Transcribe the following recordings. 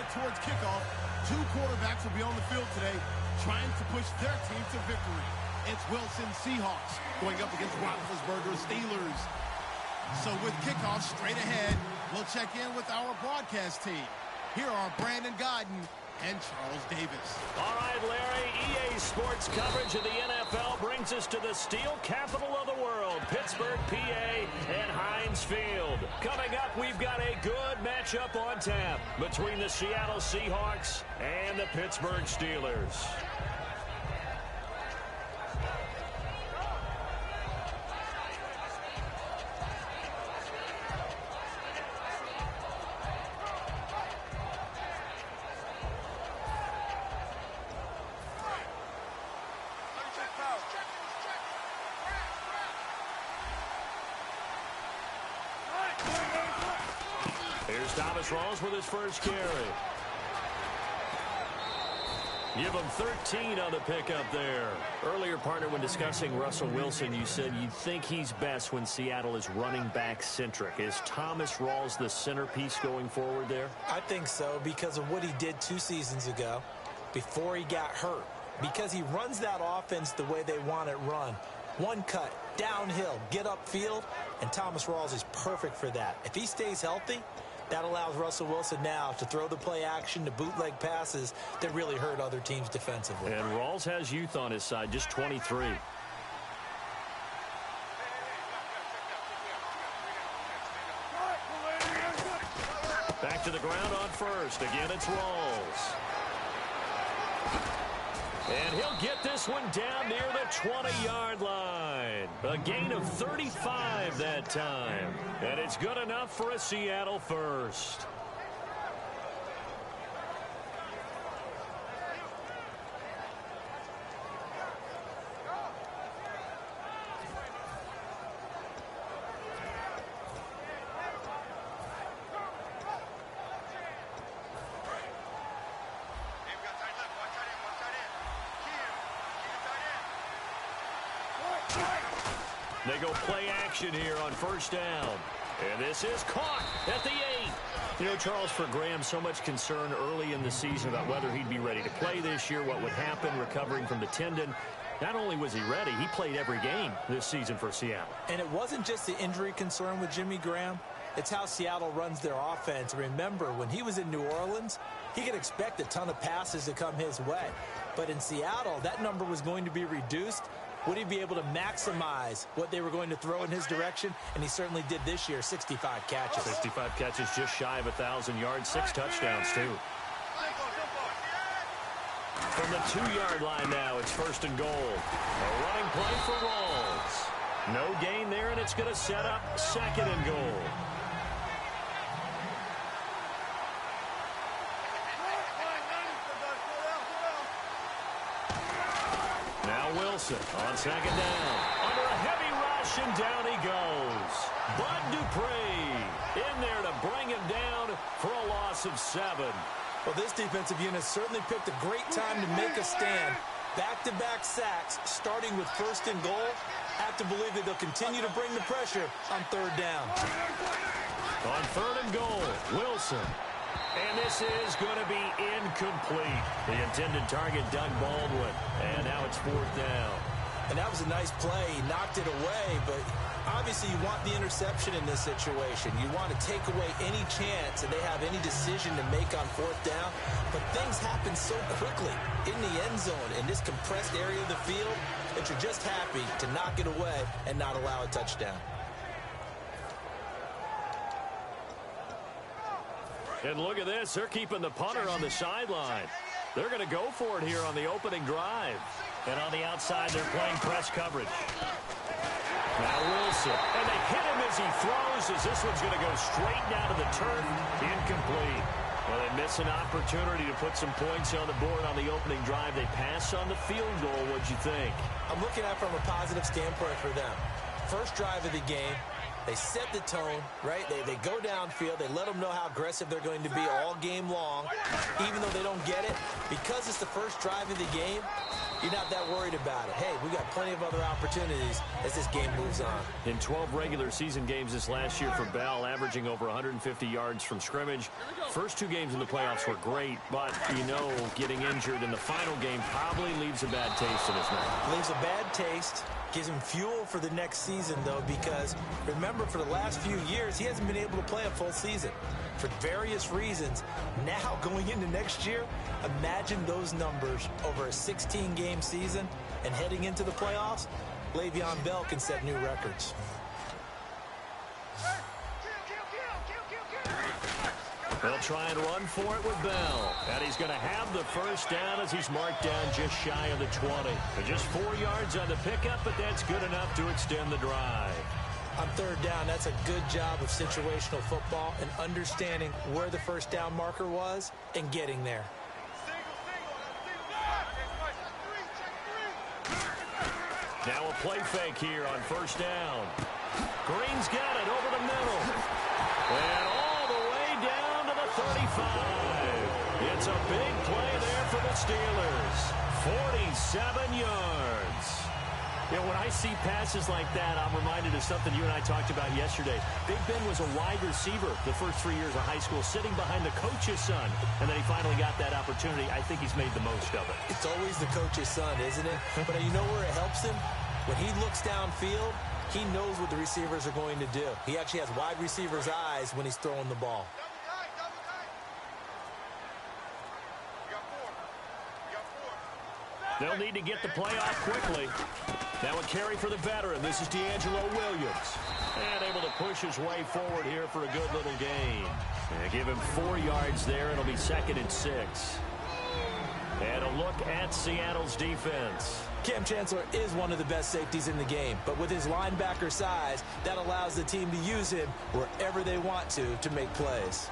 head towards kickoff. Two quarterbacks will be on the field today trying to push their team to victory. It's Wilson Seahawks going up against Roethlisberger Steelers. So with kickoff straight ahead, we'll check in with our broadcast team. Here are Brandon Godden and Charles Davis. All right, Larry, EA Sports coverage of the NFL brings us to the steel capital of the world, Pittsburgh, PA, and Heinz Field. Coming up, we've got a good matchup on tap between the Seattle Seahawks and the Pittsburgh Steelers. Here's Thomas Rawls with his first carry. Give him 13 on the pickup there. Earlier, partner, when discussing Russell Wilson, you said you think he's best when Seattle is running back centric. Is Thomas Rawls the centerpiece going forward there? I think so, because of what he did 2 seasons ago before he got hurt. Because he runs that offense the way they want it run. One cut, downhill, get upfield, and Thomas Rawls is perfect for that. If he stays healthy, that allows Russell Wilson now to throw the play action, to bootleg passes that really hurt other teams defensively. And Rawls has youth on his side, just 23. Back to the ground on first. Again, it's Rawls. And he'll get this one down near the 20-yard line. A gain of 35 that time. And it's good enough for a Seattle first. They go play action here on first down. And this is caught at the 8. You know, Charles, for Graham, so much concern early in the season about whether he'd be ready to play this year, what would happen recovering from the tendon. Not only was he ready, he played every game this season for Seattle. And it wasn't just the injury concern with Jimmy Graham. It's how Seattle runs their offense. Remember, when he was in New Orleans, he could expect a ton of passes to come his way. But in Seattle, that number was going to be reduced. Would he be able to maximize what they were going to throw in his direction? And he certainly did this year, 65 catches. 65 catches, just shy of 1,000 yards, 6 touchdowns, too. From the 2-yard line now, it's first and goal. A running play for Rawls. No gain there, and it's going to set up second and goal. Wilson on second down. Under a heavy rush, and down he goes. Bud Dupree in there to bring him down for a loss of 7. Well, this defensive unit certainly picked a great time to make a stand. Back-to-back sacks, starting with first and goal. Have to believe that they'll continue to bring the pressure on third down. On third and goal, Wilson. And this is going to be incomplete. The intended target, Doug Baldwin. And now it's fourth down. And that was a nice play. He knocked it away, but obviously you want the interception in this situation. You want to take away any chance that they have any decision to make on fourth down. But things happen so quickly in the end zone in this compressed area of the field that you're just happy to knock it away and not allow a touchdown. And look at this. They're keeping the punter on the sideline. They're going to go for it here on the opening drive. And on the outside, they're playing press coverage. Now Wilson. And they hit him as he throws, as this one's going to go straight down to the turf. Incomplete. Well, they miss an opportunity to put some points on the board on the opening drive. They pass on the field goal. What'd you think? I'm looking at it from a positive standpoint for them. First drive of the game. They set the tone, right? They go downfield. They let them know how aggressive they're going to be all game long, even though they don't get it. Because it's the first drive of the game, you're not that worried about it. Hey, we got plenty of other opportunities as this game moves on. In 12 regular season games this last year for Bell, averaging over 150 yards from scrimmage. First 2 games in the playoffs were great, but, getting injured in the final game probably leaves a bad taste in his mouth. Leaves a bad taste. Gives him fuel for the next season, though, because remember, for the last few years, he hasn't been able to play a full season for various reasons. Now, going into next year, imagine those numbers over a 16-game season and heading into the playoffs. Le'Veon Bell can set new records. They'll try and run for it with Bell. And he's going to have the first down as he's marked down just shy of the 20. But just 4 yards on the pickup, but that's good enough to extend the drive. On third down, that's a good job of situational football and understanding where the first down marker was and getting there. Now a play fake here on first down. Green's got it over the middle. And all the way down to the 35. It's a big play there for the Steelers. 47 yards. When I see passes like that, I'm reminded of something you and I talked about yesterday. Big Ben was a wide receiver the first 3 years of high school, sitting behind the coach's son, and then he finally got that opportunity. I think he's made the most of it. It's always the coach's son, isn't it? But you know where it helps him? When he looks downfield, he knows what the receivers are going to do. He actually has wide receivers' eyes when he's throwing the ball. They'll need to get the play off quickly. Now a carry for the veteran. This is D'Angelo Williams. And able to push his way forward here for a good little gain. And give him 4 yards there. It'll be 2nd and 6. And a look at Seattle's defense. Cam Chancellor is one of the best safeties in the game, but with his linebacker size, that allows the team to use him wherever they want to make plays.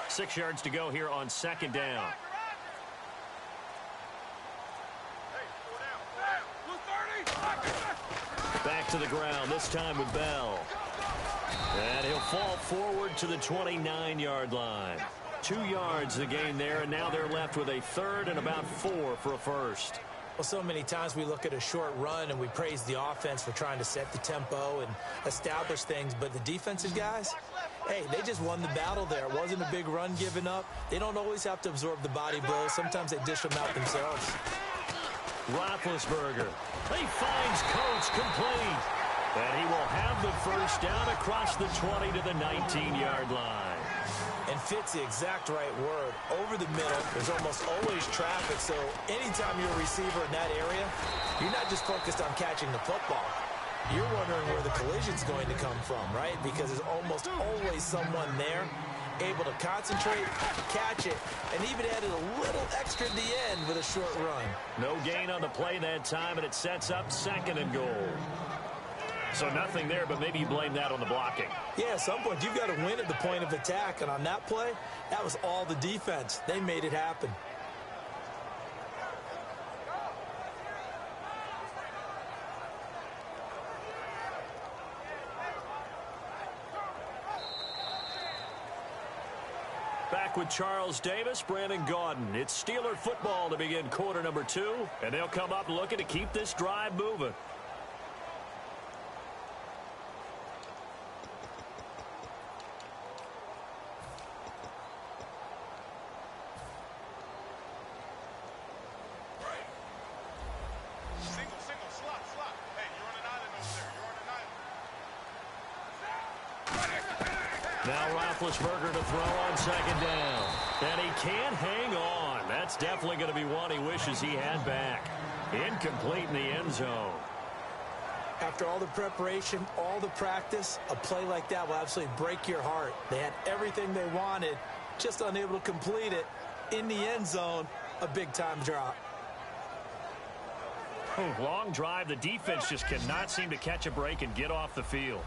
Six yards to go here on 2nd down. Back to the ground, this time with Bell. And he'll fall forward to the 29-yard line. 2 yards the gain there, and now they're left with a 3rd and about 4 for a first. Well, so many times we look at a short run and we praise the offense for trying to set the tempo and establish things, but the defensive guys, hey, they just won the battle there. It wasn't a big run given up. They don't always have to absorb the body blows. Sometimes they dish them out themselves. Roethlisberger. He finds Coates complete. And he will have the first down across the 20 to the 19-yard line. And fits the exact right word. Over the middle, there's almost always traffic, so anytime you're a receiver in that area, you're not just focused on catching the football. You're wondering where the collision's going to come from, right? Because there's almost always someone there able to concentrate, catch it, and even added a little extra at the end with a short run. No gain on the play that time, and it sets up 2nd and goal. So nothing there, but maybe you blame that on the blocking. Yeah, at some point, you've got to win at the point of attack, and on that play, that was all the defense. They made it happen. Back with Charles Davis, Brandon Gaudin. It's Steeler football to begin quarter number 2, and they'll come up looking to keep this drive moving. Now Roethlisberger to throw on 2nd down. And he can't hang on. That's definitely going to be one he wishes he had back. Incomplete in the end zone. After all the preparation, all the practice, a play like that will absolutely break your heart. They had everything they wanted, just unable to complete it. In the end zone, a big-time drop. Long drive. The defense just cannot seem to catch a break and get off the field.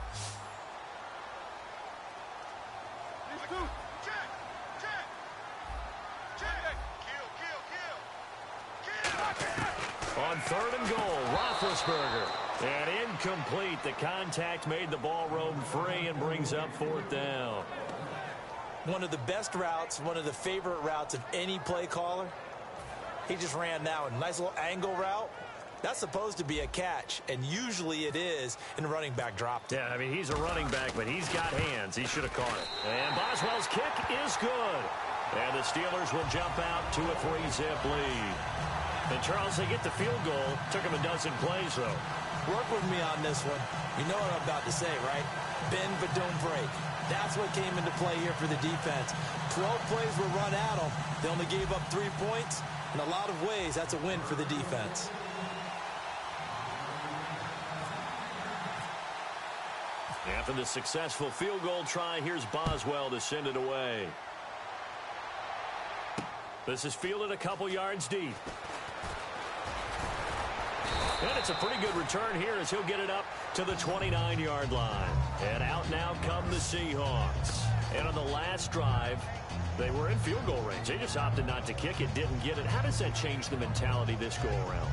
On 3rd and goal, Roethlisberger. And incomplete. The contact made the ball roam free and brings up 4th down. One of the best routes, one of the favorite routes of any play caller. He just ran now a nice little angle route. That's supposed to be a catch, and usually it is, and the running back dropped it. Yeah, I mean, he's a running back, but he's got hands. He should have caught it. And Boswell's kick is good. And the Steelers will jump out to a 3-zip lead. And, Charles, they get the field goal. Took him a dozen plays, though. Work with me on this one. You know what I'm about to say, right? Bend but don't break. That's what came into play here for the defense. 12 plays were run at them. They only gave up 3 points. In a lot of ways, that's a win for the defense. After the successful field goal try, here's Boswell to send it away. This is fielded a couple yards deep. And it's a pretty good return here as he'll get it up to the 29-yard line. And out now come the Seahawks. And on the last drive, they were in field goal range. They just opted not to kick it, didn't get it. How does that change the mentality this go around?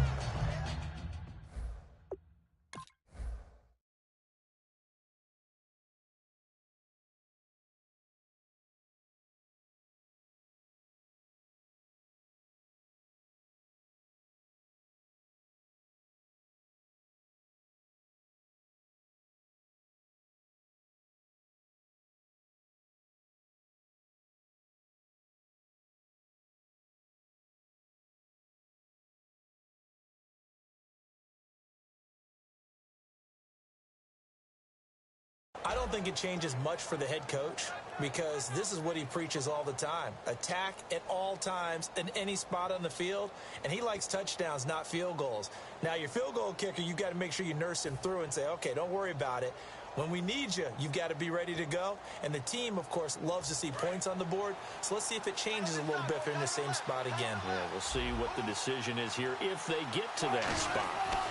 I don't think it changes much for the head coach because this is what he preaches all the time. Attack at all times in any spot on the field, and he likes touchdowns, not field goals. Now, your field goal kicker, you've got to make sure you nurse him through and say, okay, don't worry about it. When we need you, you've got to be ready to go. And the team, of course, loves to see points on the board. So let's see if it changes a little bit if they're in the same spot again. Yeah, we'll see what the decision is here if they get to that spot.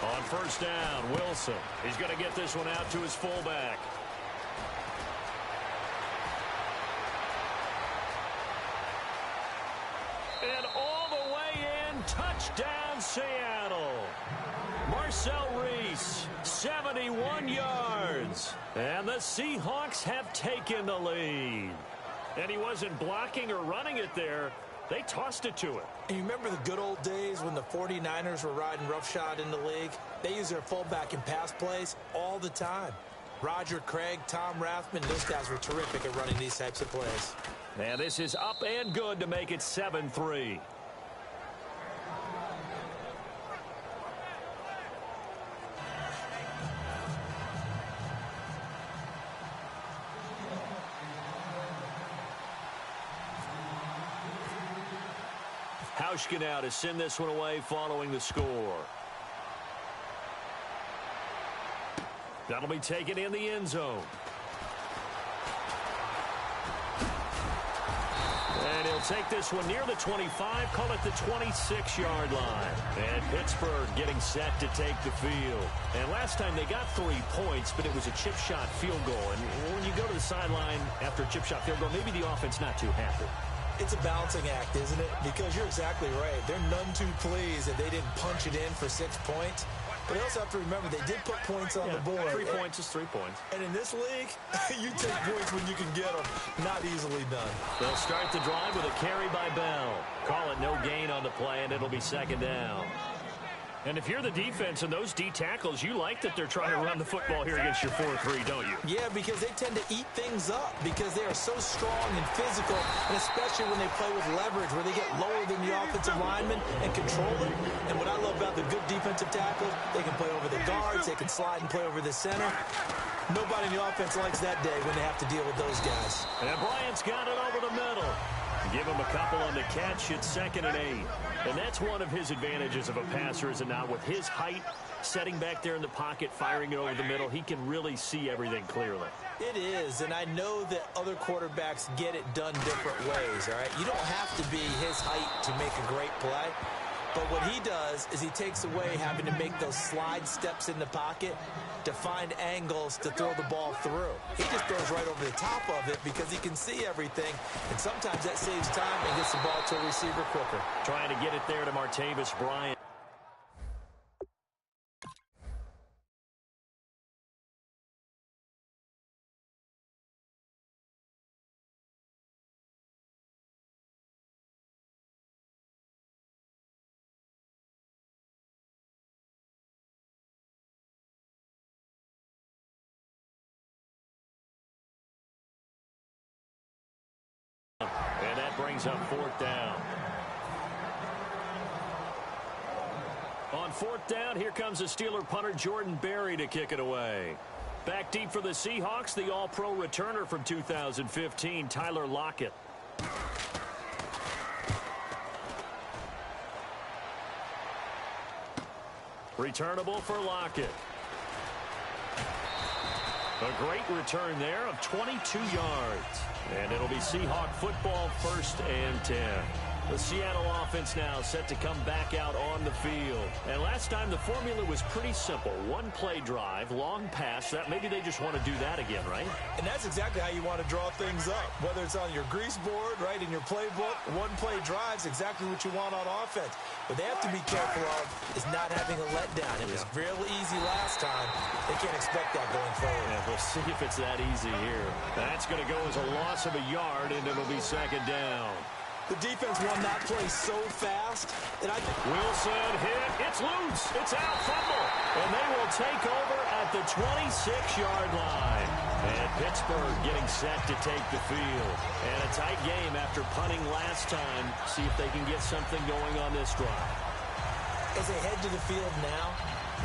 On 1st down, Wilson. He's going to get this one out to his fullback. And all the way in, touchdown Seattle. Marcel Reese, 71 yards. And the Seahawks have taken the lead. And he wasn't blocking or running it there. They tossed it to him. And you remember the good old days when the 49ers were riding roughshod in the league? They used their fullback in pass plays all the time. Roger Craig, Tom Rathman, those guys were terrific at running these types of plays. Now this is up and good to make it 7-3. Hauschka now to send this one away following the score. That'll be taken in the end zone. And he'll take this one near the 25, call it the 26-yard line. And Pittsburgh getting set to take the field. And last time they got 3 points, but it was a chip shot field goal. And when you go to the sideline after a chip shot field goal, maybe the offense not too happy. It's a balancing act, isn't it? Because you're exactly right. They're none too pleased that they didn't punch it in for 6 points. But they also have to remember they did put points on the board. 3 points is 3 points. And in this league, you take points when you can get them. Not easily done. They'll start the drive with a carry by Bell. Call it no gain on the play, and it'll be 2nd down. And if you're the defense and those D tackles, you like that they're trying to run the football here against your 4-3, don't you? Yeah, because they tend to eat things up because they are so strong and physical, and especially when they play with leverage where they get lower than the offensive lineman and control it. And what I love about the good defensive tackles, they can play over the guards, they can slide and play over the center. Nobody in the offense likes that day when they have to deal with those guys. And Bryant's got it over the middle. Give him a couple on the catch. It's 2nd and 8. And that's one of his advantages of a passer, is it not? With his height, setting back there in the pocket, firing it over the middle, he can really see everything clearly. It is, and I know that other quarterbacks get it done different ways, all right? You don't have to be his height to make a great play. But what he does is he takes away having to make those slide steps in the pocket to find angles to throw the ball through. He just throws right over the top of it because he can see everything, and sometimes that saves time and gets the ball to a receiver quicker. Trying to get it there to Martavis Bryant. brings up 4th down. On 4th down, here comes the Steeler punter Jordan Berry to kick it away. Back deep for the Seahawks, the All-Pro returner from 2015, Tyler Lockett. Returnable for Lockett. A great return there of 22 yards. And it'll be Seahawk football, 1st and 10. The Seattle offense now set to come back out on the field. And last time the formula was pretty simple. One play drive, long pass. That maybe they just want to do that again, right? And that's exactly how you want to draw things up. Whether it's on your grease board, right, in your playbook, one play drive's exactly what you want on offense. What they have to be careful of is not having a letdown. It was real easy last time. They can't expect that going forward. Yeah, we'll see if it's that easy here. That's going to go as a loss of a yard, and it'll be 2nd down. The defense won that play so fast that Wilson hit. It's loose. It's out. Fumble. And they will take over at the 26-yard line. And Pittsburgh getting set to take the field. And a tight game after punting last time. See if they can get something going on this drive. As they head to the field now,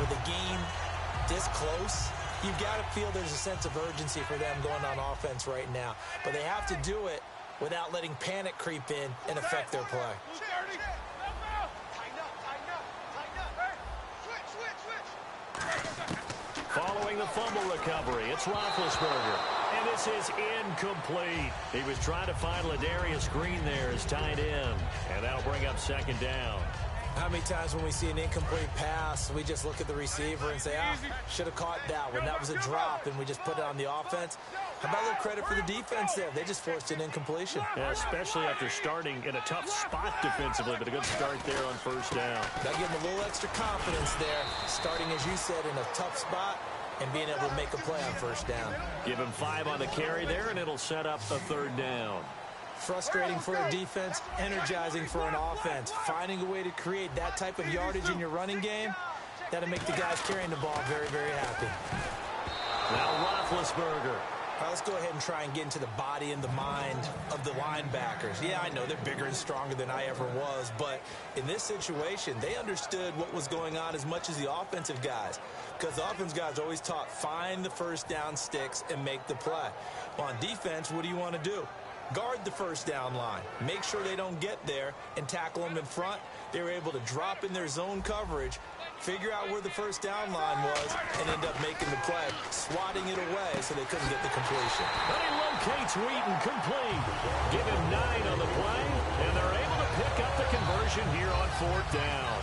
with the game this close, you've got to feel there's a sense of urgency for them going on offense right now. But they have to do it without letting panic creep in and affect their play. Following the fumble recovery, it's Roethlisberger. And this is incomplete. He was trying to find Ladarius Green there as tight end. And that'll bring up 2nd down. How many times when we see an incomplete pass, we just look at the receiver and say, should have caught that one. That was a drop, and we just put it on the offense. How about a little credit for the defense there? They just forced an incompletion. Yeah, especially after starting in a tough spot defensively, but a good start there on 1st down. Got to give them a little extra confidence there, starting, as you said, in a tough spot and being able to make a play on 1st down. Give him 5 on the carry there, and it'll set up a 3rd down. Frustrating for a defense, energizing for an offense. Finding a way to create that type of yardage in your running game, that'll make the guys carrying the ball very, very happy. Now Roethlisberger. All right, let's go ahead and try and get into the body and the mind of the linebackers. Yeah, I know they're bigger and stronger than I ever was, but in this situation, they understood what was going on as much as the offensive guys, because the offensive guys are always taught, find the 1st down sticks and make the play. Well, on defense, what do you want to do? Guard the 1st down line. Make sure they don't get there and tackle them in front. They were able to drop in their zone coverage, figure out where the 1st down line was, and end up making the play, swatting it away so they couldn't get the completion. But he locates Wheaton complete. Give him 9 on the play, and they're able to pick up the conversion here on 4th down.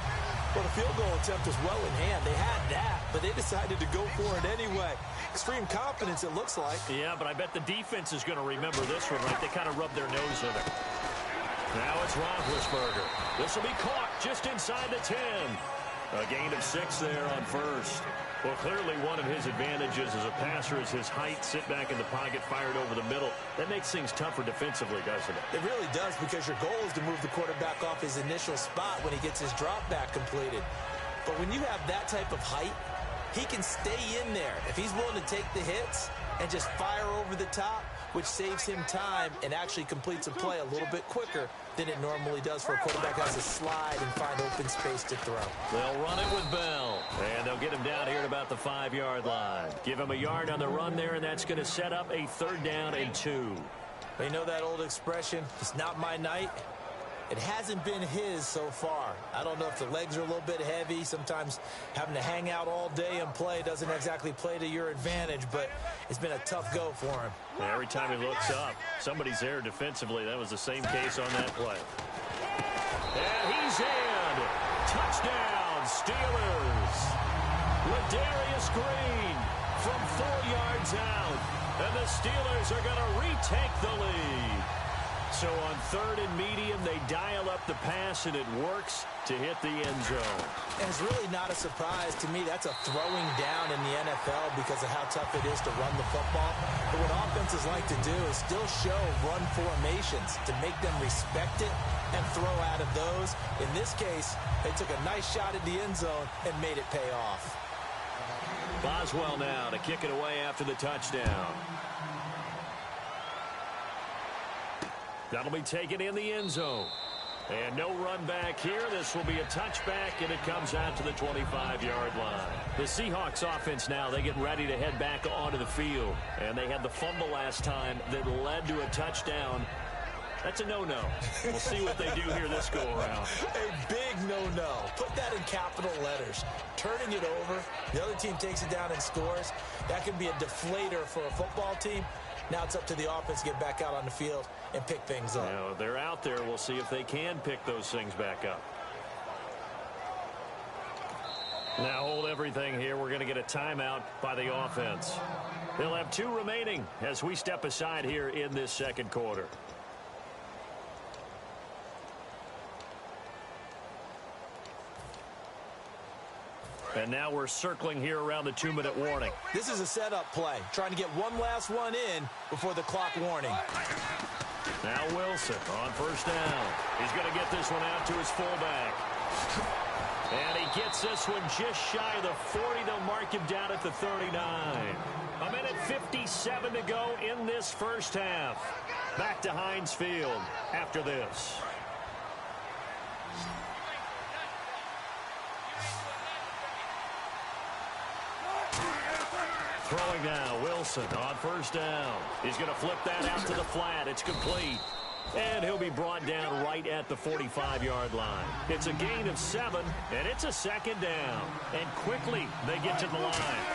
Well, the field goal attempt was well in hand. They had that, but they decided to go for it anyway. Extreme confidence, it looks like. Yeah, but I bet the defense is going to remember this one, right? They kind of rubbed their nose in it. Now it's Roethlisberger. This will be caught just inside the 10. A gain of 6 there on 1st. Well, clearly one of his advantages as a passer is his height. Sit back in the pocket, fired over the middle. That makes things tougher defensively, doesn't it? It really does, because your goal is to move the quarterback off his initial spot when he gets his drop back completed. But when you have that type of height, he can stay in there. If he's willing to take the hits and just fire over the top, which saves him time and actually completes a play a little bit quicker than it normally does for a quarterback who has to slide and find open space to throw. They'll run it with Bell, and they'll get him down here at about the 5-yard line. Give him a yard on the run there, and that's going to set up a 3rd down and 2. They know that old expression, it's not my night. It hasn't been his so far. I don't know if the legs are a little bit heavy. Sometimes having to hang out all day and play doesn't exactly play to your advantage, but it's been a tough go for him. Yeah, every time he looks up, somebody's there defensively. That was the same case on that play. And he's in. Touchdown, Steelers. Ladarius Green from 4 yards out. And the Steelers are going to retake the lead. So on 3rd and medium, they dial up the pass, and it works to hit the end zone. And it's really not a surprise to me. That's a throwing down in the NFL because of how tough it is to run the football. But what offenses like to do is still show run formations to make them respect it and throw out of those. In this case, they took a nice shot at the end zone and made it pay off. Boswell now to kick it away after the touchdown. That'll be taken in the end zone. And no run back here. This will be a touchback, and it comes out to the 25-yard line. The Seahawks offense now, they get ready to head back onto the field. And they had the fumble last time that led to a touchdown. That's a no-no. We'll see what they do here this go-around. A big no-no. Put that in capital letters. Turning it over, the other team takes it down and scores. That can be a deflator for a football team. Now it's up to the offense to get back out on the field and pick things up. Now, they're out there. We'll see if they can pick those things back up. Now hold everything here. We're going to get a timeout by the offense. They'll have 2 remaining as we step aside here in this second quarter. And now we're circling here around the 2-minute warning. This is a setup play, trying to get one last one in before the clock warning. Now Wilson on first down. He's going to get this one out to his fullback. And he gets this one just shy of the 40. They'll mark him down at the 39. A minute 57 to go in this first half. Back to Heinz Field after this. Throwing now, Wilson on first down. He's going to flip that out to the flat. It's complete. And he'll be brought down right at the 45-yard line. It's a gain of 7, and it's a second down. And quickly, they get to the line.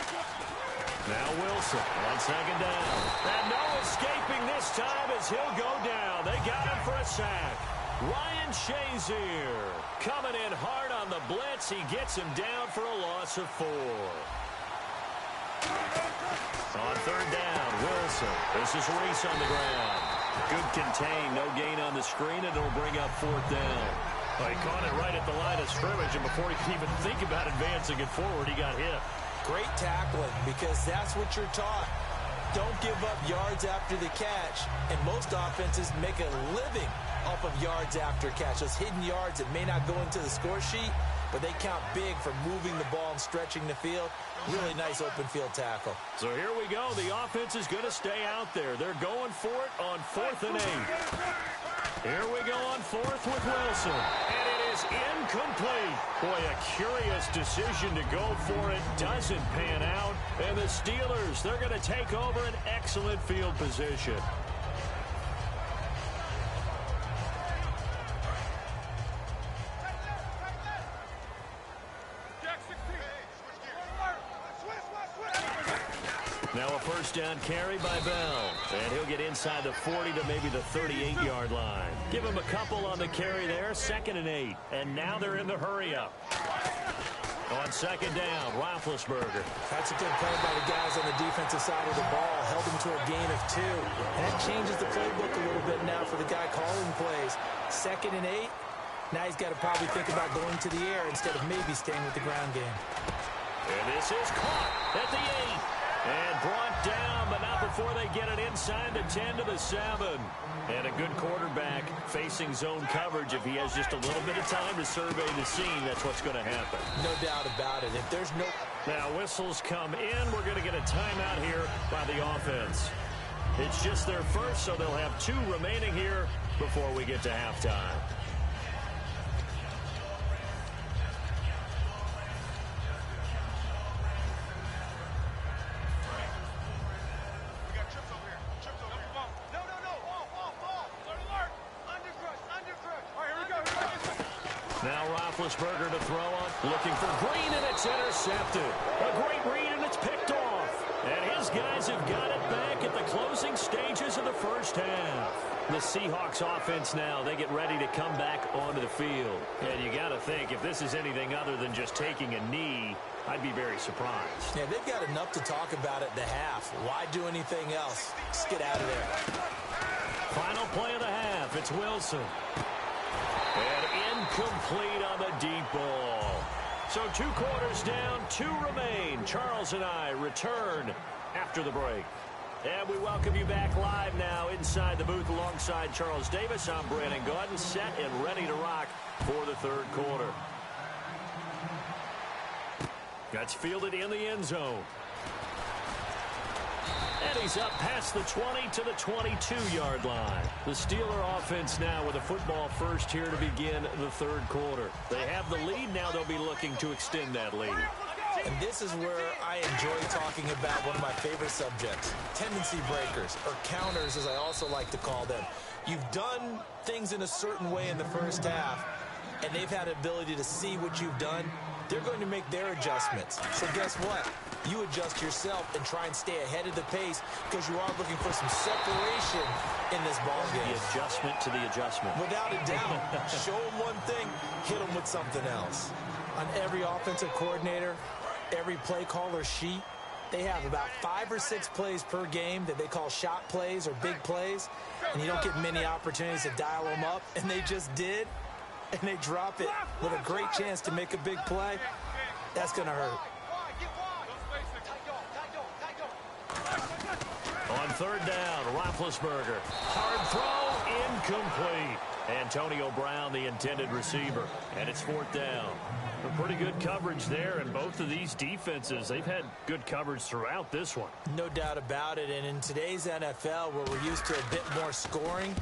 Now Wilson on second down. And no escaping this time as he'll go down. They got him for a sack. Ryan Shazier coming in hard on the blitz. He gets him down for a loss of 4. On third down, Wilson. This is Reese on the ground. Good contain, no gain on the screen, and it'll bring up 4th down. Well, he caught it right at the line of scrimmage, and before he could even think about advancing it forward, he got hit. Great tackling, because that's what you're taught. Don't give up yards after the catch, and most offenses make a living off of yards after catch. Those hidden yards that may not go into the score sheet, but they count big for moving the ball and stretching the field. Really nice open field tackle. So here we go. The offense is going to stay out there. They're going for it on 4th and 8. Here we go on 4th with Wilson. And it is incomplete. Boy, a curious decision to go for it. Doesn't pan out. And the Steelers, they're going to take over an excellent field position. Now a first down carry by Bell. And he'll get inside the 40 to maybe the 38-yard line. Give him a couple on the carry there. 2nd and 8. And now they're in the hurry-up. On second down, Roethlisberger. That's a good play by the guys on the defensive side of the ball. Held them to a gain of 2. And that changes the playbook a little bit now for the guy calling plays. 2nd and 8. Now he's got to probably think about going to the air instead of maybe staying with the ground game. And this is caught at the 8. And brought down, but not before they get it inside the 10 to the 7. And a good quarterback facing zone coverage. If he has just a little bit of time to survey the scene, that's what's going to happen. No doubt about it. If there's no... Now whistles come in. We're going to get a timeout here by the offense. It's just their first, so they'll have 2 remaining here before we get to halftime. Now Roethlisberger to throw on. Looking for Green, and it's intercepted. A great read, and it's picked off. And his guys have got it back at the closing stages of the first half. The Seahawks offense now, they get ready to come back onto the field. And you got to think, if this is anything other than just taking a knee, I'd be very surprised. Yeah, they've got enough to talk about at the half. Why do anything else? Just get out of there. Final play of the half. It's Wilson. And incomplete on the deep ball. So 2 quarters down, 2 remain. Charles and I return after the break. And we welcome you back live now inside the booth alongside Charles Davis. I'm Brandon Gaudin, set and ready to rock for the 3rd quarter. That's fielded in the end zone. And he's up past the 20 to the 22-yard line. The Steeler offense now with a football first here to begin the third quarter. They have the lead. Now they'll be looking to extend that lead. And this is where I enjoy talking about one of my favorite subjects, tendency breakers, or counters as I also like to call them. You've done things in a certain way in the first half, and they've had the ability to see what you've done. They're going to make their adjustments. So guess what? You adjust yourself and try and stay ahead of the pace because you are looking for some separation in this ball game. The adjustment to the adjustment. Without a doubt. Show them one thing, hit them with something else. On every offensive coordinator, every play caller sheet, they have about 5 or 6 plays per game that they call shot plays or big plays, and you don't get many opportunities to dial them up, and they just did, and they drop it with a great chance to make a big play. That's going to hurt. On third down, Roethlisberger. Hard throw, incomplete. Antonio Brown, the intended receiver. And it's fourth down. A pretty good coverage there, and both of these defenses, they've had good coverage throughout this one. No doubt about it, and in today's NFL, where we're used to a bit more scoring,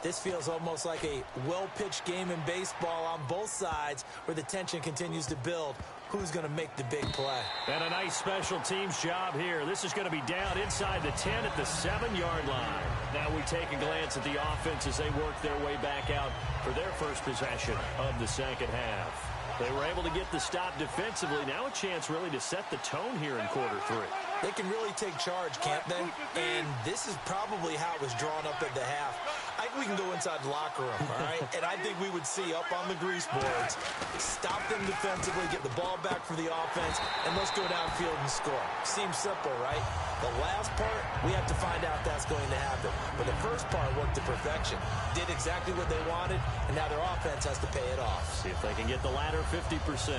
this feels almost like a well-pitched game in baseball on both sides where the tension continues to build. Who's going to make the big play? And a nice special teams job here. This is going to be down inside the 10 at the 7-yard line. Now we take a glance at the offense as they work their way back out for their first possession of the second half. They were able to get the stop defensively. Now a chance really to set the tone here in quarter 3. They can really take charge, can't they? And this is probably how it was drawn up at the half. I think we can go inside the locker room, all right? And I think we would see up on the grease boards, stop them defensively, get the ball back for the offense, and let's go downfield and score. Seems simple, right? The last part, we have to find out that's going to happen. But the first part worked to perfection. Did exactly what they wanted, and now their offense has to pay it off. See if they can get the latter 50%.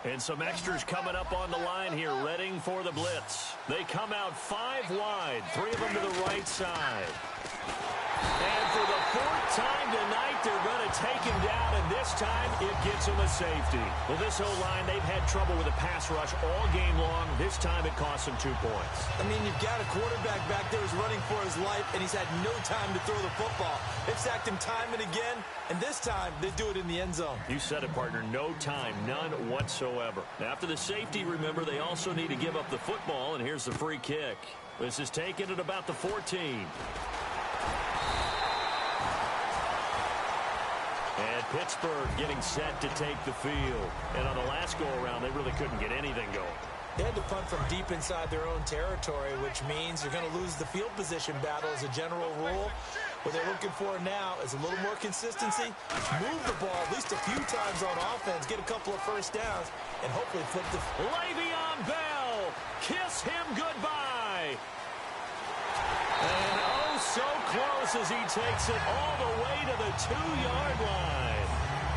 And some extras coming up on the line here, readying for the blitz. They come out 5 wide, 3 of them to the right side. And for the 4th time tonight, they're going to take him down, and this time it gets him a safety. Well, this O-line, they've had trouble with a pass rush all game long. This time it cost them 2 points. I mean, you've got a quarterback back there who's running for his life, and he's had no time to throw the football. They've sacked him time and again, and this time they do it in the end zone. You said it, partner. No time, none whatsoever. After the safety, remember, they also need to give up the football, and here's the free kick. This is taken at about the 14. And Pittsburgh getting set to take the field. And on the last go-around, they really couldn't get anything going. They had to punt from deep inside their own territory, which means you're going to lose the field position battle as a general rule. What they're looking for now is a little more consistency, move the ball at least a few times on offense, get a couple of first downs, and hopefully flip the... Le'Veon Bell, kiss him goodbye. And oh, so close as he takes it all the way to the 2-yard line.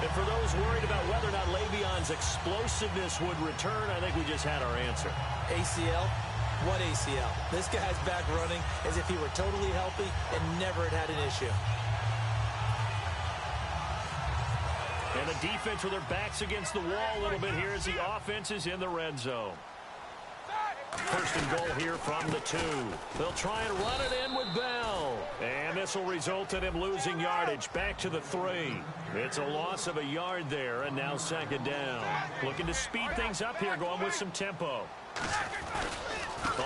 And for those worried about whether or not Le'Veon's explosiveness would return, I think we just had our answer. ACL? What ACL? This guy's back running as if he were totally healthy and never had an issue. And the defense with their backs against the wall a little bit here as the offense is in the red zone. First and goal here from the 2. They'll try and run it in with Bell. And this will result in him losing yardage back to the 3. It's a loss of a yard there, and now second down. Looking to speed things up here, going with some tempo.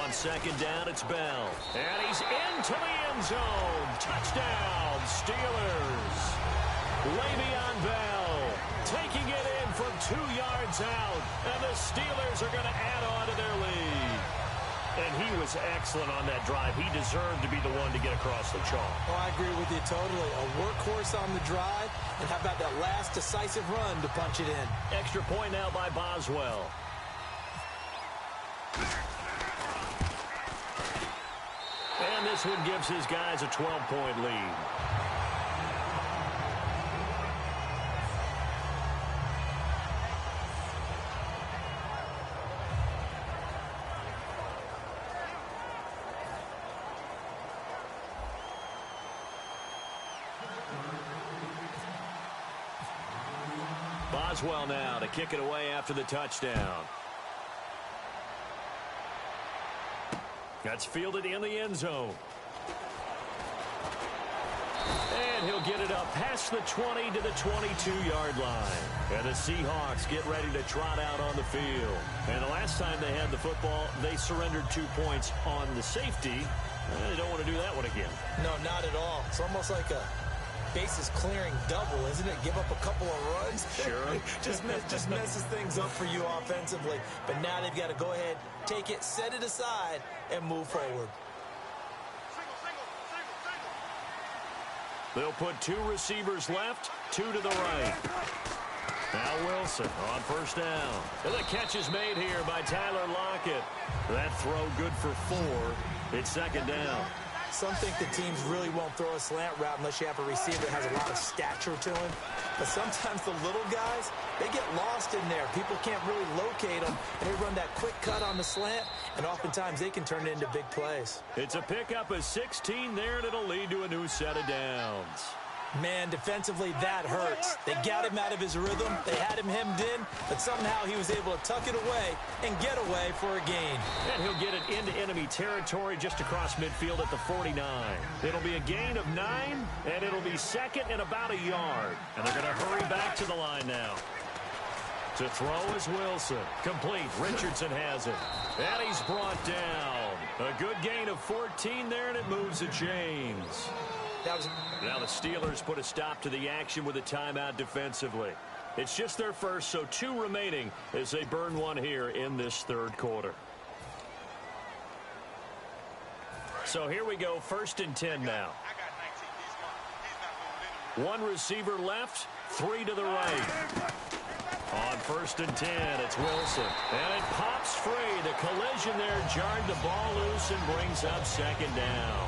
On second down, it's Bell. And he's into the end zone. Touchdown, Steelers. Le'Veon Bell taking it in from 2 yards out. And the Steelers are going to add on to their lead. And he was excellent on that drive. He deserved to be the one to get across the chalk. Oh, I agree with you totally. A workhorse on the drive. And how about that last decisive run to punch it in? Extra point now by Boswell. And this one gives his guys a 12-point lead. Boswell now to kick it away after the touchdown. That's fielded in the end zone. And he'll get it up past the 20 to the 22-yard line. And the Seahawks get ready to trot out on the field. And the last time they had the football, they surrendered 2 points on the safety. They don't want to do that one again. No, not at all. It's almost like a bases clearing double, isn't it? Give up a couple of runs. Sure. just messes things up for you offensively. But now they've got to go ahead, take it, set it aside, and move forward. They'll put 2 receivers left, 2 to the right. Now Wilson on first down. And the catch is made here by Tyler Lockett. That throw good for 4. It's second down. Some think the teams really won't throw a slant route unless you have a receiver that has a lot of stature to him. But sometimes the little guys, they get lost in there. People can't really locate them, and they run that quick cut on the slant, and oftentimes they can turn it into big plays. It's a pickup of 16 there, and it'll lead to a new set of downs. Man, defensively, that hurts. They got him out of his rhythm. They had him hemmed in, but somehow he was able to tuck it away and get away for a gain. And he'll get it into enemy territory just across midfield at the 49. It'll be a gain of 9, and it'll be second and about a yard. And they're going to hurry back to the line now. To throw is Wilson. Complete. Richardson has it. And he's brought down. A good gain of 14 there, and it moves the chains. Now the Steelers put a stop to the action with a timeout defensively. It's just their first, so 2 remaining as they burn one here in this third quarter. So here we go, 1st and 10 now. 1 receiver left, 3 to the right. On 1st and 10, it's Wilson. And it pops free. The collision there jarred the ball loose and brings up second down.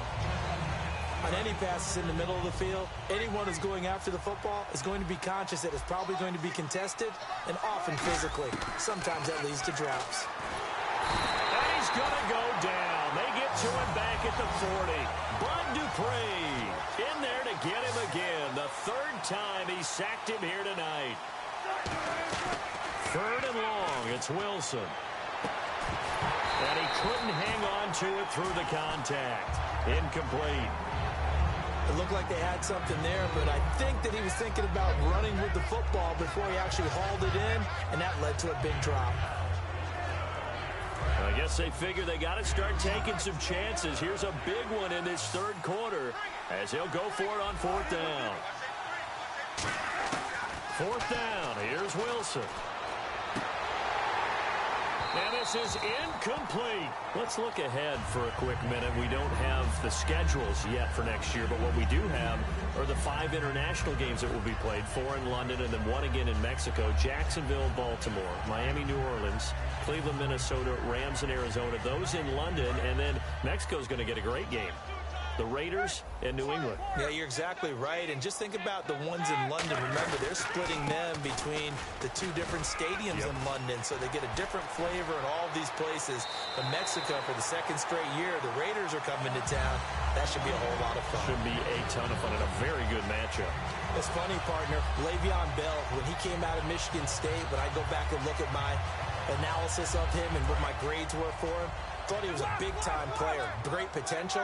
On any passes in the middle of the field, anyone who's going after the football is going to be conscious that it's probably going to be contested, and often physically. Sometimes that leads to drops. And he's going to go down. They get to him back at the 40. Bud Dupree in there to get him again. The 3rd time he sacked him here tonight. 3rd and long. It's Wilson. And he couldn't hang on to it through the contact. Incomplete. It looked like they had something there, but I think that he was thinking about running with the football before he actually hauled it in, and that led to a big drop. I guess they figure they got to start taking some chances. Here's a big one in this third quarter as he'll go for it on 4th down. 4th down. Here's Wilson. And this is incomplete. Let's look ahead for a quick minute. We don't have the schedules yet for next year, but what we do have are the 5 international games that will be played, 4 in London and then 1 again in Mexico, Jacksonville, Baltimore, Miami, New Orleans, Cleveland, Minnesota, Rams, and Arizona. Those in London, and then Mexico's going to get a great game. The Raiders and New England. Yeah, you're exactly right. And just think about the ones in London. Remember, they're splitting them between the 2 different stadiums in London, so they get a different flavor in all of these places. But Mexico, for the 2nd straight year, the Raiders are coming to town. That should be a whole lot of fun. Should be a ton of fun and a very good matchup. It's funny, partner. Le'Veon Bell, when he came out of Michigan State, when I go back and look at my analysis of him and what my grades were for him, thought he was a big-time player, great potential.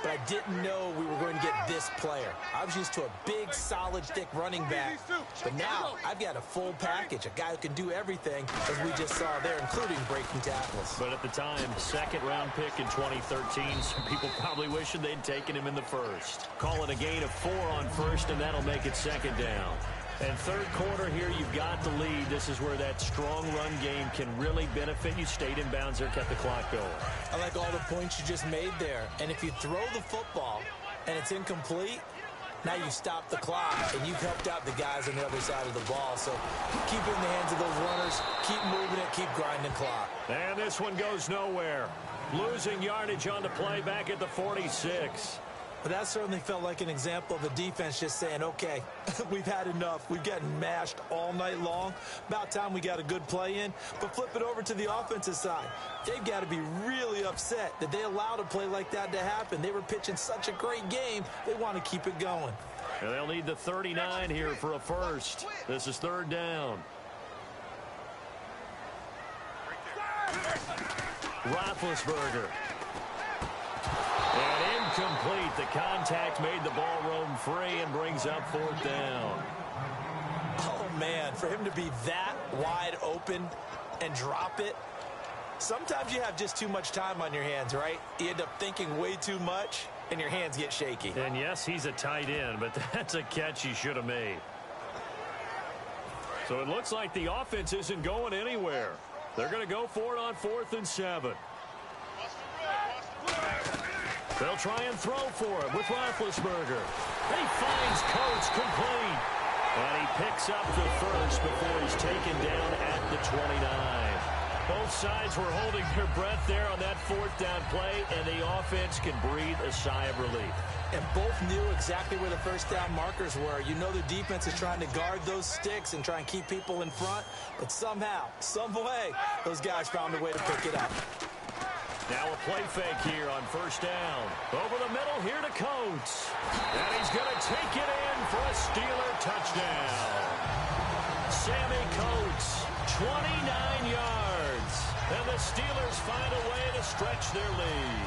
But I didn't know we were going to get this player. I was used to a big, solid, thick running back. But now I've got a full package, a guy who can do everything, as we just saw there, including breaking tackles. But at the time, 2nd-round pick in 2013, some people probably wishing they'd taken him in the 1st. Call it a gain of 4 on 1st, and that'll make it 2nd down. And 3rd quarter here, you've got the lead. This is where that strong run game can really benefit you. Stayed in bounds there, kept the clock going. I like all the points you just made there. And if you throw the football and it's incomplete, now you stop the clock, and you've helped out the guys on the other side of the ball. So keep it in the hands of those runners, keep moving it, keep grinding the clock. And this one goes nowhere. Losing yardage on the play back at the 46. But that certainly felt like an example of the defense just saying, okay, we've had enough. We've gotten mashed all night long. About time we got a good play in. But flip it over to the offensive side. They've got to be really upset that they allowed a play like that to happen. They were pitching such a great game. They want to keep it going. And they'll need the 39 here for a 1st. This is 3rd down. Roethlisberger. And incomplete. The contact made the ball roam free and brings up 4th down. Oh, man, for him to be that wide open and drop it. Sometimes you have just too much time on your hands, right? You end up thinking way too much, and your hands get shaky. And yes, he's a tight end, but that's a catch he should have made. So it looks like the offense isn't going anywhere. They're going to go for it on 4th and 7. They'll try and throw for it with Roethlisberger. He finds Coates complete. And he picks up the first before he's taken down at the 29. Both sides were holding their breath there on that 4th down play, and the offense can breathe a sigh of relief. And both knew exactly where the first down markers were. You know the defense is trying to guard those sticks and try and keep people in front, but somehow, some way, those guys found a way to pick it up. Now a play fake here on 1st down. Over the middle here to Coates. And he's going to take it in for a Steeler touchdown. Sammy Coates, 29 yards. And the Steelers find a way to stretch their lead.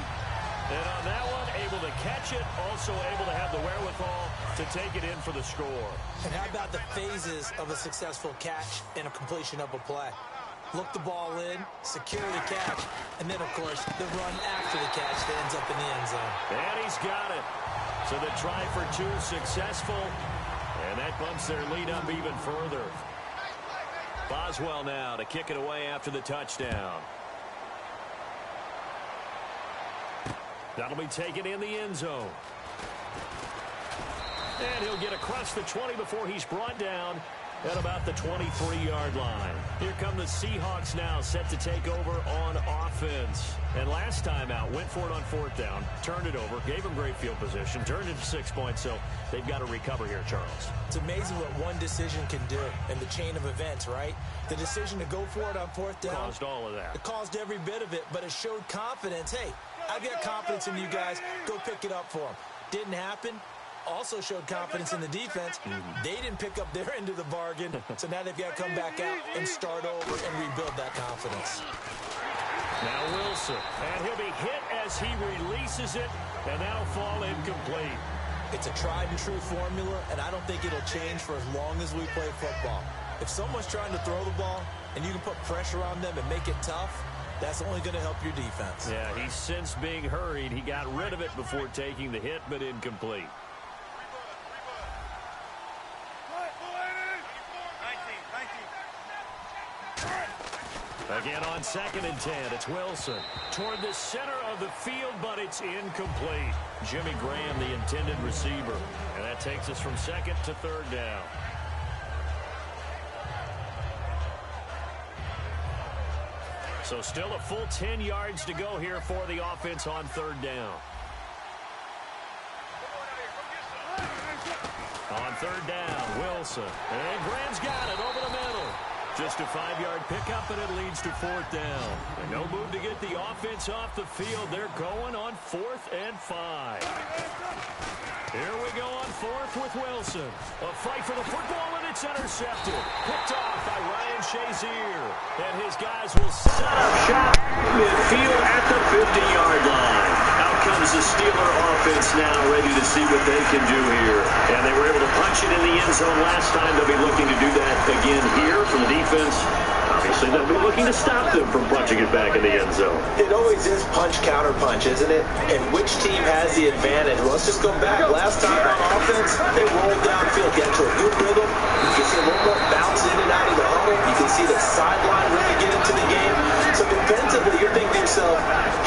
And on that one, able to catch it, also able to have the wherewithal to take it in for the score. And how about the phases of a successful catch and a completion of a play? Look the ball in, secure the catch, and then, of course, the run after the catch that ends up in the end zone. And he's got it. So the try for 2 successful, and that bumps their lead up even further. Boswell now to kick it away after the touchdown. That'll be taken in the end zone. And he'll get across the 20 before he's brought down at about the 23-yard line. Here come the Seahawks now, set to take over on offense. And last time out, went for it on 4th down, turned it over, gave them great field position, turned it to 6 points, so they've got to recover here, Charles. It's amazing what one decision can do in the chain of events, right? The decision to go for it on 4th down caused all of that. It caused every bit of it, but it showed confidence. Hey, I've got confidence in you guys. Go pick it up for them. Didn't happen. Also showed confidence in the defense. They didn't pick up their end of the bargain, so now they've got to come back out and start over and rebuild that confidence. Now Wilson, and he'll be hit as he releases it, and that'll fall incomplete. It's a tried and true formula, and I don't think it'll change for as long as we play football. If someone's trying to throw the ball and you can put pressure on them and make it tough, that's only going to help your defense. Yeah, he's since being hurried. He got rid of it before taking the hit, but incomplete. Again on 2nd and 10, it's Wilson. Toward the center of the field, but it's incomplete. Jimmy Graham, the intended receiver. And that takes us from 2nd to 3rd down. So still a full 10 yards to go here for the offense on 3rd down. On 3rd down, Wilson. And Graham's got it over the middle. Just a 5-yard pickup, and it leads to 4th down. And no move to get the offense off the field. They're going on 4th and 5. Here we go on 4th with Wilson. A fight for the football, and it's intercepted. Picked off by Ryan Shazier. And his guys will set up shop midfield at the 50-yard line. Out comes the Steeler offense now, ready to see what they can do here. And they were able to punch it in the end zone last time. They'll be looking to do that again here from the defense. Obviously, they'll be looking to stop them from punching it back in the end zone. It always is punch-counter-punch, isn't it? And which team has the advantage? Well, let's just go back. Last time on offense, they rolled downfield, got to a good rhythm. You can see a little more bounce in and out of the huddle. You can see the sideline really get into the game. So defensively, you're thinking to yourself,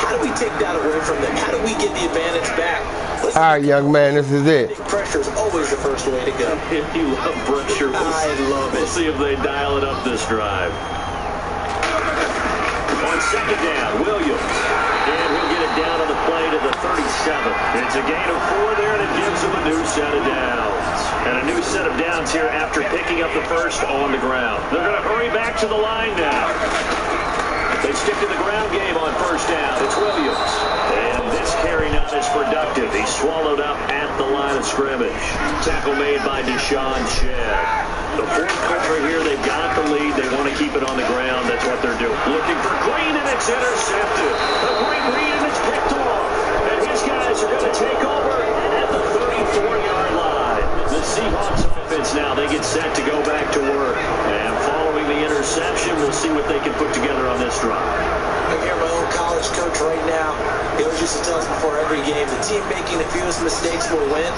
how do we take that away from them? How do we get the advantage back? All right, young man, this is it. Pressure is always the first way to go. If you love pressure, I love it. We'll see if they dial it up this drive. On 2nd down, Williams. And he'll get it down on the play to the 37. It's a gain of 4 there, and it gives him a new set of downs. And a new set of downs here after picking up the first on the ground. They're going to hurry back to the line now. They stick to the ground game on 1st down. It's Williams. And this carry now is productive. He's swallowed up at the line of of scrimmage. Tackle made by Deshaun Shedd. The fourth quarter here, they've got the lead. They want to keep it on the ground. That's what they're doing. Looking for Green, and it's intercepted. A great read, and it's picked off. And his guys are going to take over at the 34-yard line. The Seahawks offense now, they get set to go back to work. And following the interception, we'll see what they can put together on this drive. I hear my own college coach right now. He always used to tell us before every game, the team making the fewest mistakes will win.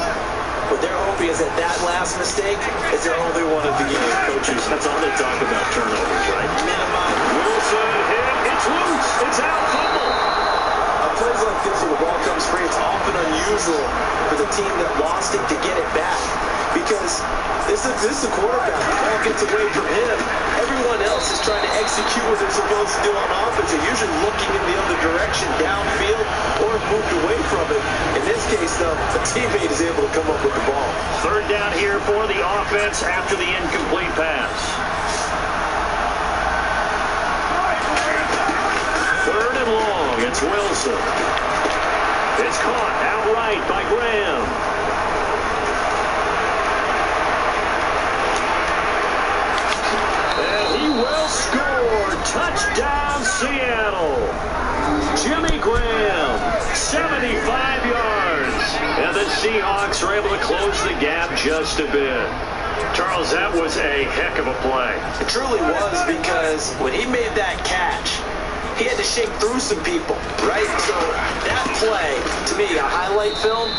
What they're hoping is that last mistake is their only one of the game. Coaches, that's all they talk about, turnovers, right? Minimize. Wilson hit. It's loose. It's out. Fumble. Plays like this when the ball comes free, it's often unusual for the team that lost it to get it back. Because this is the quarterback. The ball gets away from him. Everyone else is trying to execute what they're supposed to do on offense. They're usually looking in the other direction, downfield, or moved away from it. In this case, though, a teammate is able to come up with the ball. Third down here for the offense after the incomplete pass. Third and long. It's Wilson. It's caught outright by Graham. And he will score. Touchdown, Seattle. Jimmy Graham, 75 yards. And the Seahawks are able to close the gap just a bit. Charles, that was a heck of a play. It truly was, because when he made that catch, he had to shake through some people, right? So that play, to me, a highlight film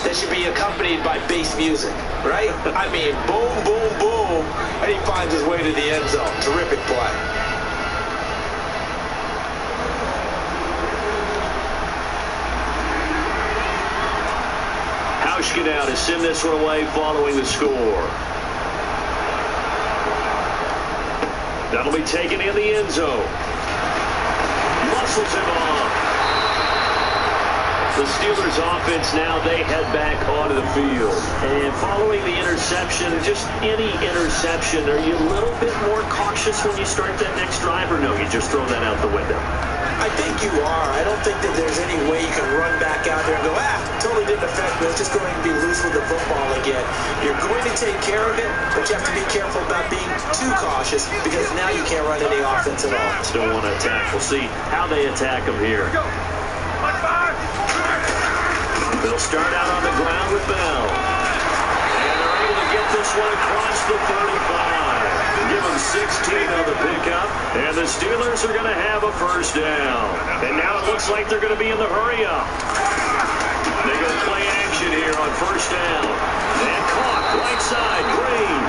that should be accompanied by bass music, right? I mean, boom, boom, boom, and he finds his way to the end zone. Terrific play. Hauschka now to send this one away following the score. That'll be taken in the end zone. Muscles him off. The Steelers offense now, they head back onto the field. And following the interception, just any interception, are you a little bit more cautious when you start that next drive, or no, you just throw that out the window? I think you are. I don't think that there's any way you can run back out there and go, totally didn't affect me. Let's just go ahead and be loose with the football again. You're going to take care of it, but you have to be careful about being too cautious, because now you can't run any offense at all. Still want to attack. We'll see how they attack them here. They'll start out on the ground with Bell. And they're able to get this one across the 35. Give them 16 on the pickup. And the Steelers are going to have a first down. And now it looks like they're going to be in the hurry-up. They go play action here on first down. And caught right side, Green.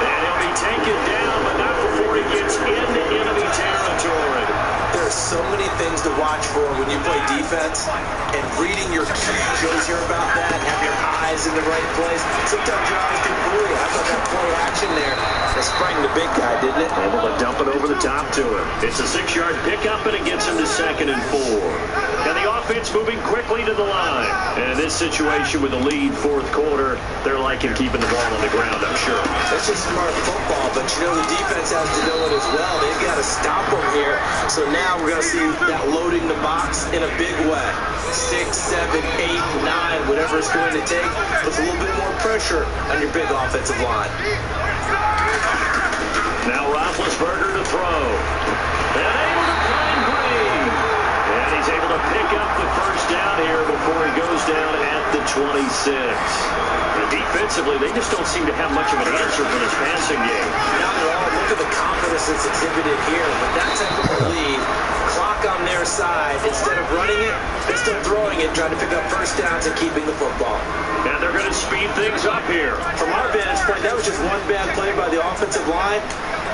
And he'll be taken down, but not before he gets into enemy territory. There are so many things to watch for when you play defense, and reading your cues shows you about that, have your eyes in the right place. Sometimes your eyes can fool you. I thought that play action there, that sprang the big guy, didn't it? Able to dump it over the top to him. It's a 6-yard pickup, and it gets him to 2nd and 4. And the offense moving quickly to the line. And in this situation with the lead, fourth quarter, they're liking keeping the ball on the ground, I'm sure. That's just smart football, but you know the defense has to know it as well. They've got to stop them here. So now we're going to see that loading the box in a big way. 6, 7, 8, 9, whatever it's going to take, puts a little bit more pressure on your big offensive line. Now Roethlisberger to throw. And able to find Green. And he's able to pick up the first down here before he goes down at the 26. And defensively, they just don't seem to have much of an answer for this passing game. Not at all. Look at the confidence that's exhibited here. With that type of a lead, clock on their side, instead of running it, they're still throwing it, trying to pick up first downs and keeping the football. And they're going to speed things up here. From our vantage point, that was just one bad play by the offensive line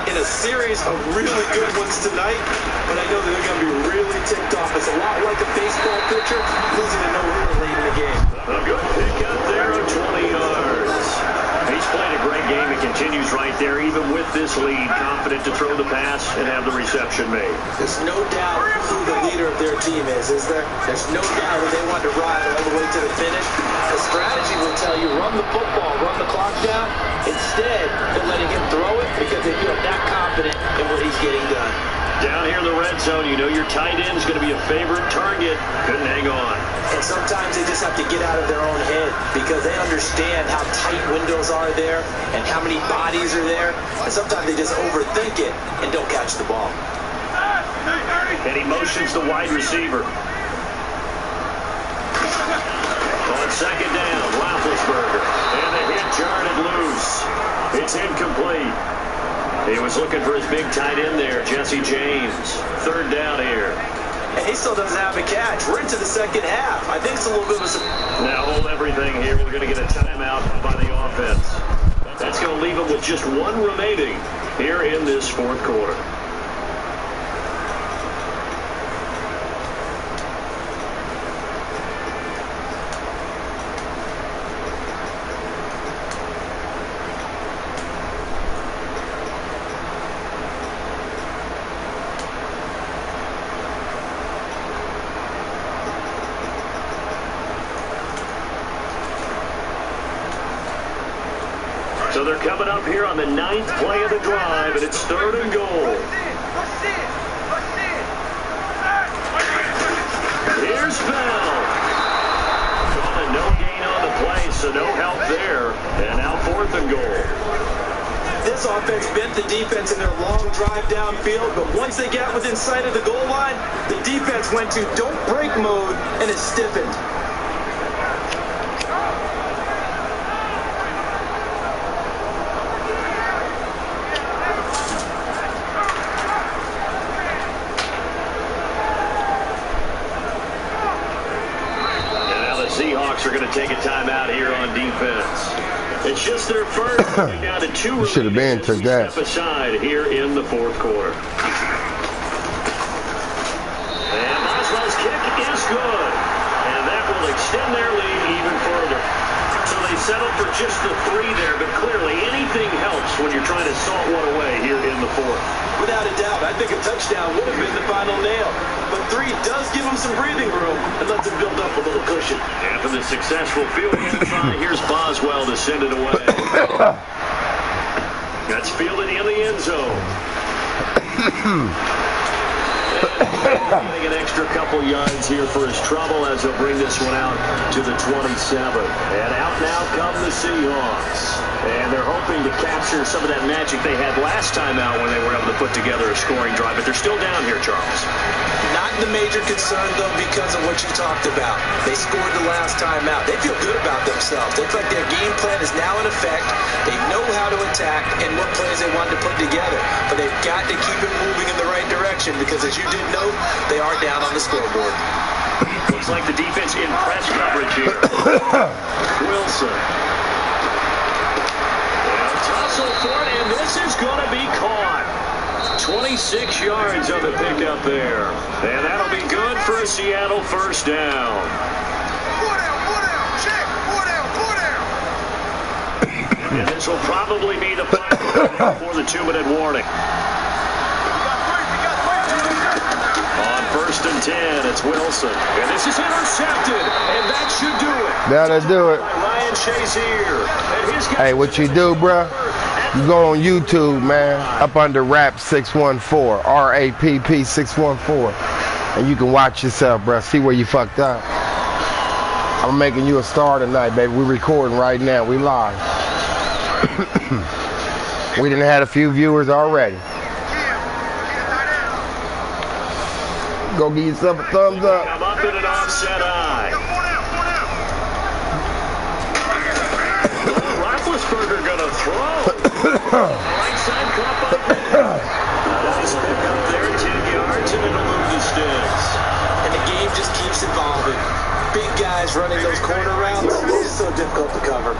in a series of really good ones tonight, but I know that they're going to be really ticked off. It's a lot like a baseball pitcher losing a no-hitter late in the game. A good pick up there of 20 yards. He's played a great game. It continues right there, even with this lead, confident to throw the pass and have the reception made. There's no doubt who the leader of their team is there? There's no doubt that they want to ride all the way to the finish. The strategy will tell you, run the football, run the clock down. Instead, they're letting him throw it because they feel that confident in what he's getting done. Down here in the red zone, you know your tight end's going to be a favorite target. Couldn't hang on. And sometimes they just just have to get out of their own head because they understand how tight windows are there and how many bodies are there. And sometimes they just overthink it and don't catch the ball. And he motions the wide receiver. On second down, Roethlisberger. And the hit jarred loose. It's incomplete. He was looking for his big tight end there, Jesse James. Third down here. And he still doesn't have a catch. We're into the second half. I think it's a little bit of a... Now hold everything here. We're going to get a timeout by the offense. That's going to leave him with just one remaining here in this fourth quarter. So they're coming up here on the 9th play of the drive, and it's 3rd and goal. Here's Bell. Calling no gain on the play, so no help there. And now 4th and goal. This offense bent the defense in their long drive downfield, but once they got within sight of the goal line, the defense went to don't break mode, and it stiffened. Seahawks are going to take a timeout here on defense. It's just their first. Down to 2. Should have been took that. Step aside here in the fourth quarter. And Boswell's kick is good. And that will extend their lead even further. So they settled for just the 3 there, but clearly anything helps when you're trying to salt one away here in the fourth. Without a doubt, I think a touchdown would have been the final nail. But 3 does give them some breathing room and lets them build up a little cushion. After the successful field goal try, here's Boswell to send it away. That's fielded in the end zone. Getting an extra couple yards here for his trouble as he'll bring this one out to the 27. And out now come the Seahawks. And they're hoping to capture some of that magic they had last time out when they were able to put together a scoring drive. But they're still down here, Charles. Not the major concern, though, because of what you talked about. They scored the last time out. They feel good about themselves. They look like their game plan is now in effect. They know how to attack and what plays they want to put together. But they've got to keep it moving in the right direction because, as you did note, they are down on the scoreboard. Looks like the defense in press coverage here. Wilson. Tussle for it, and this is going to be caught. 26 yards on the pickup there. And that'll be good for a Seattle first down. 4 down, check, 4 down. And this will probably be the final before the 2-minute warning. On 1st and 10, it's Wilson. And this is intercepted, and that should do it. That'll do it. Ryan Chase here. Hey, what you do, bruh? You go on YouTube, man, up under Rapp614, R-A-P-P 614, and you can watch yourself, bruh. See where you fucked up. I'm making you a star tonight, baby. We're recording right now. We live. We done had a few viewers already. Go give yourself a thumbs up. Come up in an offset eye. Roethlisberger gonna throw. Right side caught by nice pick up there, 10 yards, and it'll move the sticks. And the game just keeps evolving. Big guys running those corner routes, it's so difficult to cover.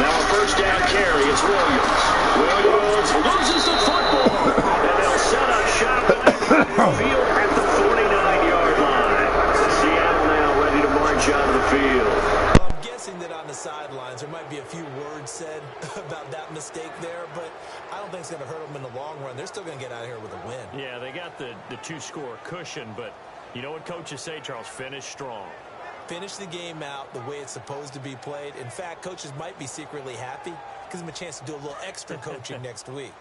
Now a first down carry, it's Williams. Williams loses the football, and they'll set up shop field at the 49-yard line. Seattle now ready to march out of the field. I'm guessing that on the sidelines there might be a few words said about that mistake there, but I don't think it's going to hurt them in the long run. They're still going to get out of here with a win. Yeah, they got the 2-score cushion, but you know what coaches say, Charles? Finish strong. Finish the game out the way it's supposed to be played. In fact, coaches might be secretly happy. Gives them a chance to do a little extra coaching next week.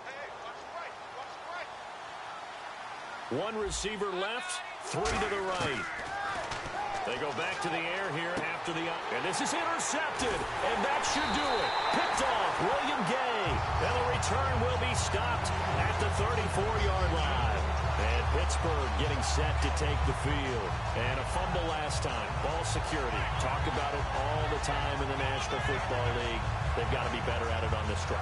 One receiver left, three to the right. They go back to the air here after the... And this is intercepted, and that should do it. Picked off, William Gay. And the return will be stopped at the 34-yard line. And Pittsburgh getting set to take the field. And a fumble last time. Ball security. Talk about it all the time in the National Football League. They've got to be better at it on this drive.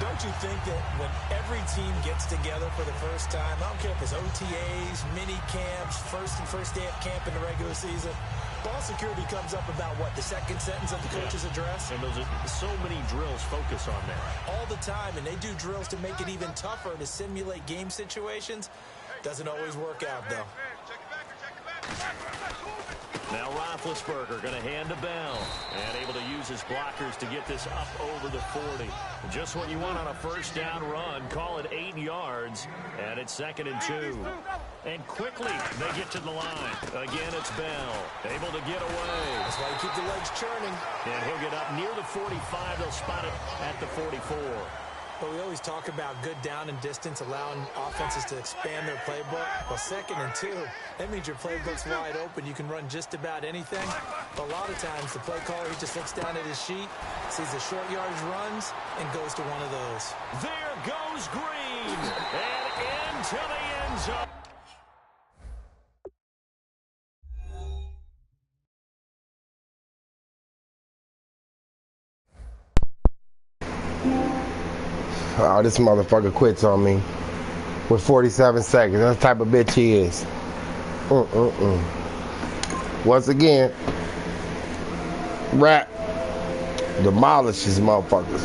Don't you think that when every team gets together for the first time, I don't care if it's OTAs, mini camps, first day of camp in the regular season, ball security comes up about what, the second sentence of the coach's address? And those are so many drills focus on that. All the time, and they do drills to make it even tougher to simulate game situations. Doesn't always work out, though. Now Roethlisberger going to hand to Bell. And able to use his blockers to get this up over the 40. Just what you want on a first down run. Call it 8 yards. And it's 2nd and 2. And quickly they get to the line. Again, it's Bell. Able to get away. That's why you keep the legs churning. And he'll get up near the 45. They'll spot it at the 44. But we always talk about good down and distance, allowing offenses to expand their playbook. Well, 2nd and 2, that means your playbook's wide open. You can run just about anything. But a lot of times, the play caller, he just looks down at his sheet, sees the short yardage runs, and goes to one of those. There goes Green. And into the end zone. Oh, this motherfucker quits on me with 47 seconds. That's the type of bitch he is. Once again, Rapp demolishes motherfuckers.